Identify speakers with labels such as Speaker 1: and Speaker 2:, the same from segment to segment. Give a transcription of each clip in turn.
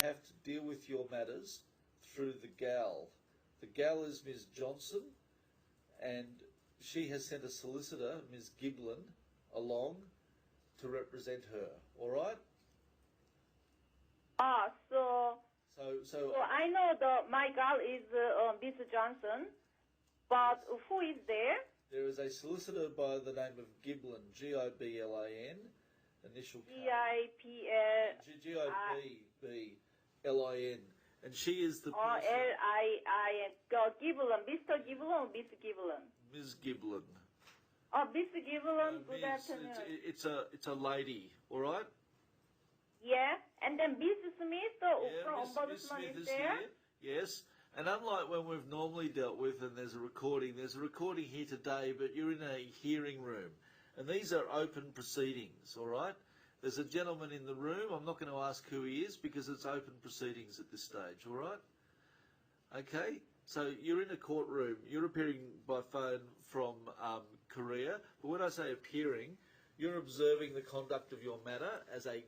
Speaker 1: have to deal with your matters through the gal. The gal is Ms Johnson, and she has sent a solicitor, Ms Giblin, along to represent her. All right? So
Speaker 2: I know my gal is Ms Johnson, but who is there?
Speaker 1: There is a solicitor by the name of Giblin, G-I-B-L-A-N, initial K. G-I-B-B-L-I-N. And she is the person...
Speaker 2: L-I-I-N. Giblin. Mr. Giblin or Miss Giblin?
Speaker 1: Ms Giblin.
Speaker 2: Oh, Miss Giblin, good afternoon.
Speaker 1: It's a lady, all right?
Speaker 2: Yeah, and then Ms Smith from Ombudsman is there?
Speaker 1: Here. Yes. And unlike when we've normally dealt with, and there's a recording here today, but you're in a hearing room. And these are open proceedings, all right? There's a gentleman in the room. I'm not going to ask who he is because it's open proceedings at this stage, all right? Okay? So you're in a courtroom. You're appearing by phone from Korea. But when I say appearing, you're observing the conduct of your matter as a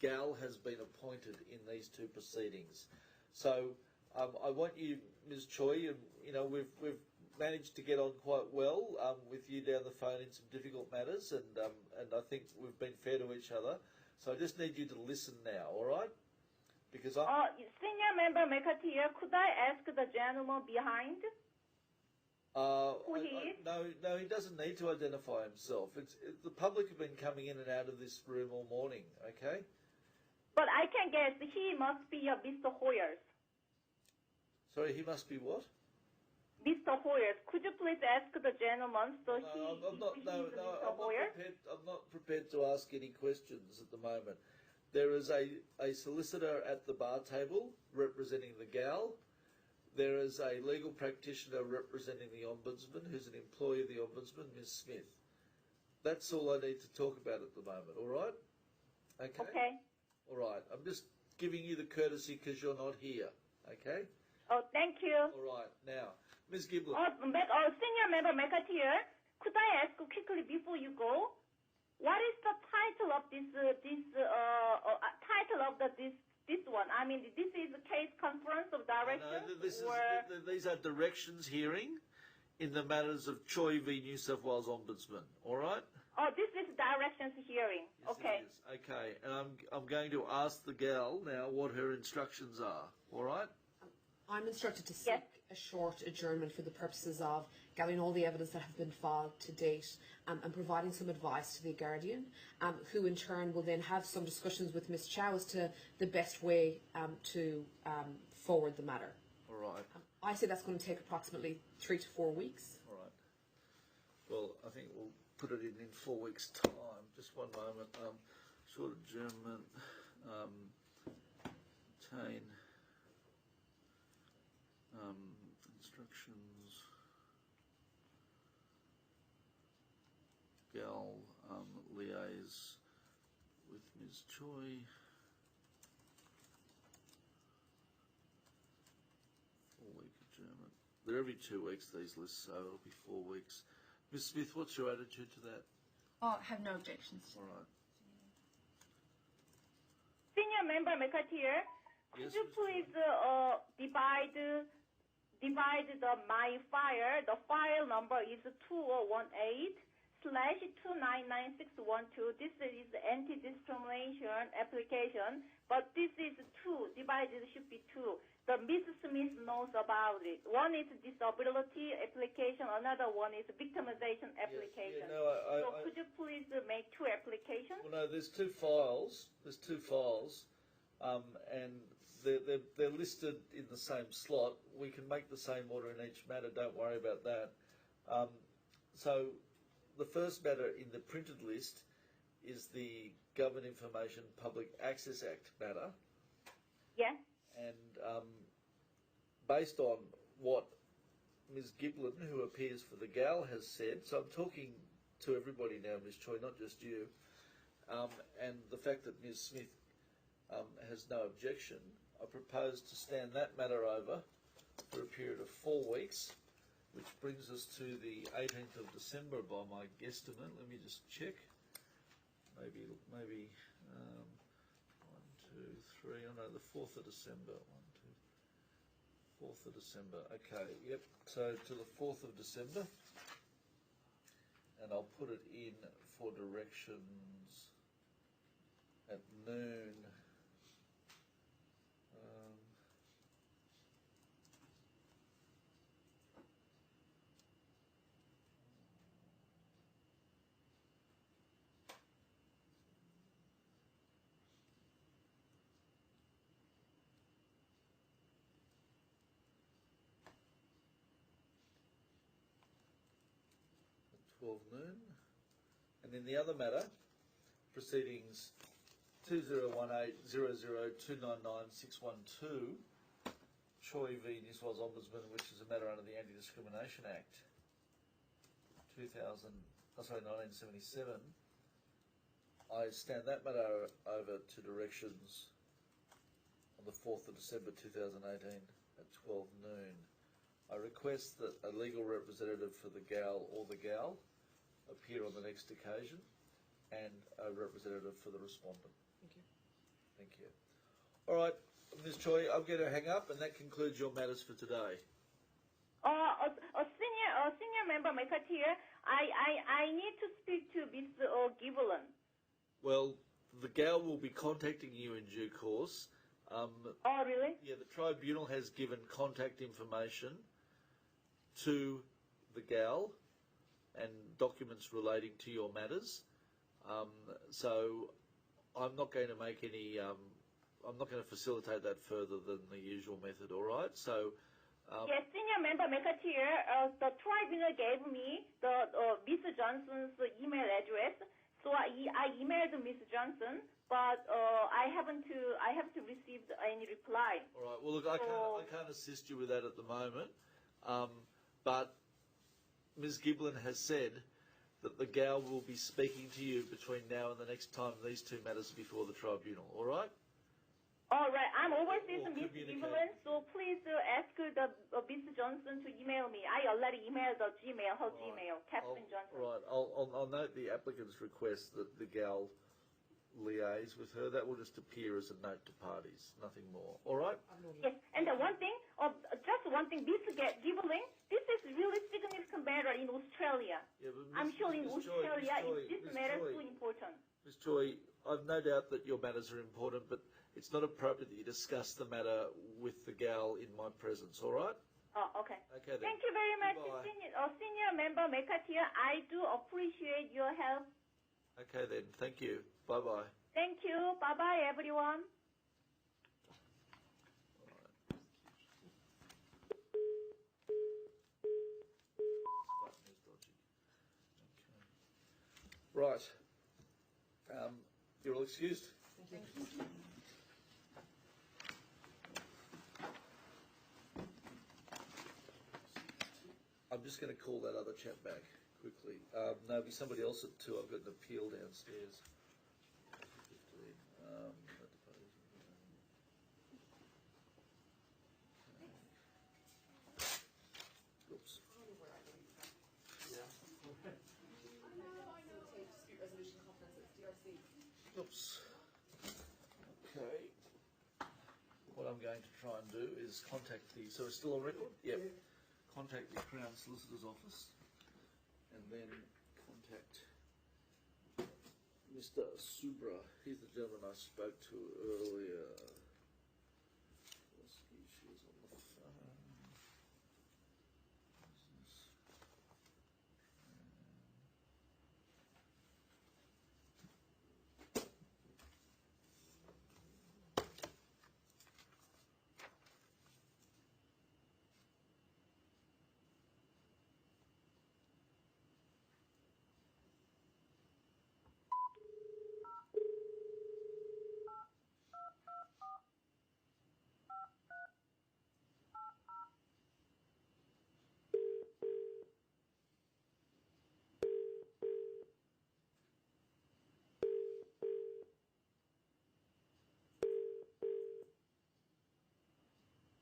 Speaker 1: gal has been appointed in these two proceedings. So... I want you, Ms Choi, and we've managed to get on quite well with you down the phone in some difficult matters, and I think we've been fair to each other. So I just need you to listen now, all right? Because
Speaker 2: Senior Member McAteer, could I ask the gentleman behind? Who he is?
Speaker 1: No, he doesn't need to identify himself. The public have been coming in and out of this room all morning, okay?
Speaker 2: But I can guess he must be Mr. Hoyles.
Speaker 1: Sorry, he must be what?
Speaker 2: Mr. Hoyles. Could you please ask the gentleman
Speaker 1: I'm not prepared to ask any questions at the moment. There is a solicitor at the bar table representing the gal. There is a legal practitioner representing the Ombudsman, who's an employee of the Ombudsman, Ms Smith. That's all I need to talk about at the moment, all right? Okay? Okay. All right. I'm just giving you the courtesy because you're not here, okay?
Speaker 2: Oh, thank you.
Speaker 1: All right. Now, Ms Giblin.
Speaker 2: Senior Member McAteer, could I ask quickly before you go, what is the title of this one? I mean, this is a case conference of directions?
Speaker 1: These are directions hearing in the matters of Choi v New South Wales Ombudsman. All right?
Speaker 2: Oh, this is directions hearing.
Speaker 1: Yes,
Speaker 2: okay.
Speaker 1: It is. Okay. And I'm going to ask the gal now what her instructions are. All right?
Speaker 3: I'm instructed to seek a short adjournment for the purposes of gathering all the evidence that has been filed to date and providing some advice to the Guardian, who in turn will then have some discussions with Ms Chow as to the best way to forward the matter.
Speaker 1: All right.
Speaker 3: I say that's going to take approximately 3 to 4 weeks.
Speaker 1: All right. Well, I think we'll put it in 4 weeks' time. Just one moment. Short adjournment. Obtain... instructions, gal liaise with Ms Choi, 4-week adjournment. They're every 2 weeks, these lists, so it'll be 4 weeks. Ms Smith, what's your attitude to that?
Speaker 4: Oh, I have no objections to
Speaker 1: All right.
Speaker 2: Senior Member McAteer, could you please divide my file? The file number is 2018/299612. This is anti-discrimination application, but this is 2. Divided should be 2. The Ms. Smith knows about it. One is disability application, another one is victimization application.
Speaker 1: Yes, so
Speaker 2: could you please make 2 applications?
Speaker 1: Well, no, there's 2 files. And they're listed in the same slot. We can make the same order in each matter. Don't worry about that. So the first matter in the printed list is the Government Information Public Access Act matter.
Speaker 2: Yeah.
Speaker 1: And based on what Ms Giblin, who appears for the gal, has said, so I'm talking to everybody now, Ms Choi, not just you, and the fact that Ms Smith has no objection, I propose to stand that matter over for a period of 4 weeks, which brings us to the 18th of December by my guesstimate. Let me just check. Maybe 1, 2, 2, 3. Oh no, the 4th of December. 4th of December. Okay, yep. So to the 4th of December, and I'll put it in for directions at noon. At 12 noon. And in the other matter, proceedings 2018-00-299-612, Choi v New South Wales Ombudsman, which is a matter under the Anti-Discrimination Act, 1977. I stand that matter over to directions on the 4th of December 2018 at 12 noon. I request that a legal representative for the gal or the gal appear on the next occasion, and a representative for the respondent.
Speaker 3: Thank you.
Speaker 1: Thank you. All right, Ms Choi, I'm going to hang up, and that concludes your matters for today.
Speaker 2: Senior member McAteer, I need to speak to Ms Giblin.
Speaker 1: Well, the gal will be contacting you in due course.
Speaker 2: Oh, really?
Speaker 1: Yeah, the tribunal has given contact information to the gal and documents relating to your matters. So I'm not going to make any, I'm not going to facilitate that further than the usual method, all right? So...
Speaker 2: yes, Senior Member McAteer, the tribunal gave me the Ms. Johnson's email address, so I emailed Ms. Johnson, but I haven't received any reply.
Speaker 1: All right, well, look, I can't assist you with that at the moment, but Ms Giblin has said that the gal will be speaking to you between now and the next time these two matters are before the tribunal, all right?
Speaker 2: All right, I'm overseas Ms. Giblin, so please ask the Ms. Johnson to email me. I already emailed her Gmail, Kathryn Johnson.
Speaker 1: All right, I'll note the applicant's request that the gal liaise with her. That will just appear as a note to parties, nothing more. All right?
Speaker 2: Yes, and one thing, just one thing, Ms. Giblin, this is really significant matter in Australia.
Speaker 1: Yeah, but
Speaker 2: I'm sure in Australia, this matter is
Speaker 1: Choi,
Speaker 2: so important.
Speaker 1: Ms Choi, I've no doubt that your matters are important, but it's not appropriate that you discuss the matter with the gal in my presence, all right?
Speaker 2: Oh, okay.
Speaker 1: Okay then.
Speaker 2: Thank you very much,
Speaker 1: Goodbye.
Speaker 2: Senior Member McAteer. I do appreciate your help.
Speaker 1: Okay then, thank you. Bye-bye.
Speaker 2: Thank you. Bye-bye, everyone.
Speaker 1: Right. You're all excused.
Speaker 3: Thank you.
Speaker 1: I'm just going to call that other chap back quickly. No, there'll be somebody else at 2. I've got an appeal downstairs. Oops. Oops. Okay. What I'm going to try and do is contact the... So it's still on record? Yep. Contact the Crown Solicitor's Office and then contact Mr. Subra. He's the gentleman I spoke to earlier.